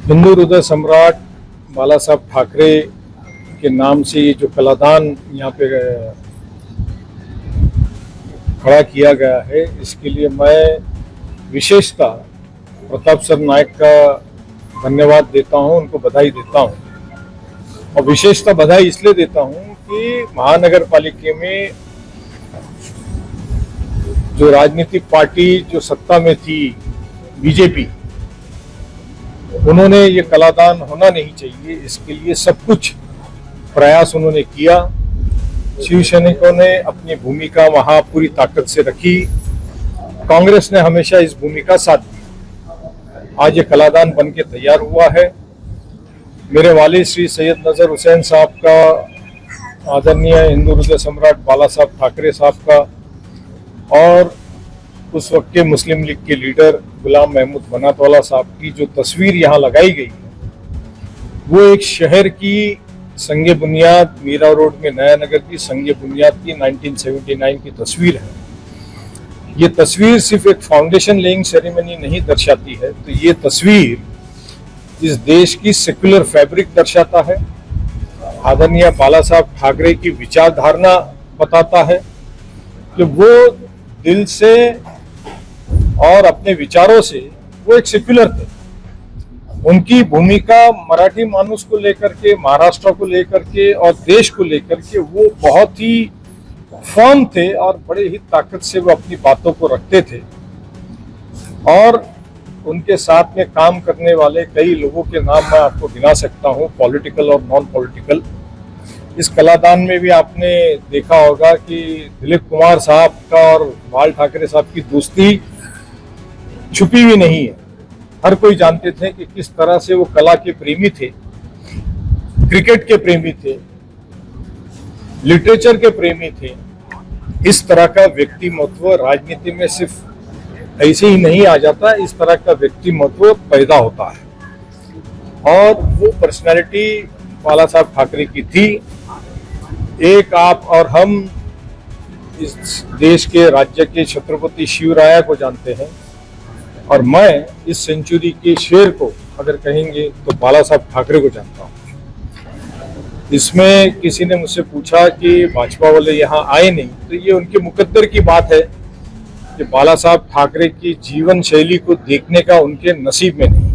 हिंदू हृदय सम्राट बाला साहब ठाकरे के नाम से ये जो कलादान यहाँ पे खड़ा किया गया है, इसके लिए मैं विशेषतः प्रताप सर नायक का धन्यवाद देता हूँ, उनको बधाई देता हूँ। और विशेषतः बधाई इसलिए देता हूँ कि महानगर पालिका में जो राजनीतिक पार्टी जो सत्ता में थी, बीजेपी, उन्होंने ये कलादान होना नहीं चाहिए, इसके लिए सब कुछ प्रयास उन्होंने किया। शिव सैनिकों ने अपनी भूमिका वहां पूरी ताकत से रखी, कांग्रेस ने हमेशा इस भूमिका साथ दी। आज ये कलादान बन के तैयार हुआ है। मेरे वालिद श्री सैयद नजर हुसैन साहब का, आदरणीय हिंदू हृदय सम्राट बाला साहब ठाकरे साहब का, और उस वक्त के मुस्लिम लीग के लीडर गुलाम महमूद बनातवाला साहब की जो तस्वीर यहाँ लगाई गई है, वो एक शहर की संगे बुनियाद, मीरा रोड में नया नगर की संगे बुनियाद की 1979 की तस्वीर है। ये तस्वीर सिर्फ एक फाउंडेशन लेइंग सेरेमनी नहीं दर्शाती है, तो ये तस्वीर इस देश की सेक्युलर फैब्रिक दर्शाता है। आदरणीय बाला साहब ठाकरे की विचारधारा बताता है कि वो दिल से और अपने विचारों से वो एक सेक्युलर थे। उनकी भूमिका मराठी मानुस को लेकर के, महाराष्ट्र को लेकर के और देश को लेकर के वो बहुत ही फर्म थे और बड़े ही ताकत से वो अपनी बातों को रखते थे। और उनके साथ में काम करने वाले कई लोगों के नाम मैं आपको गिना सकता हूँ, पॉलिटिकल और नॉन पॉलिटिकल। इस कलादान में भी आपने देखा होगा कि दिलीप कुमार साहब का और बाल ठाकरे साहब की दोस्ती छुपी हुई नहीं है। हर कोई जानते थे कि किस तरह से वो कला के प्रेमी थे, क्रिकेट के प्रेमी थे, लिटरेचर के प्रेमी थे। इस तरह का व्यक्तिमत्व राजनीति में सिर्फ ऐसे ही नहीं आ जाता, इस तरह का व्यक्तिमत्व पैदा होता है। और वो पर्सनैलिटी बाला साहब ठाकरे की थी। एक आप और हम इस देश के राज्य के छत्रपति शिवराया को जानते हैं, और मैं इस सेंचुरी के शेर को अगर कहेंगे तो बाला साहब ठाकरे को जानता हूँ। इसमें किसी ने मुझसे पूछा कि भाजपा वाले यहाँ आए नहीं, तो ये उनके मुकद्दर की बात है कि बाला साहब ठाकरे की जीवन शैली को देखने का उनके नसीब में नहीं।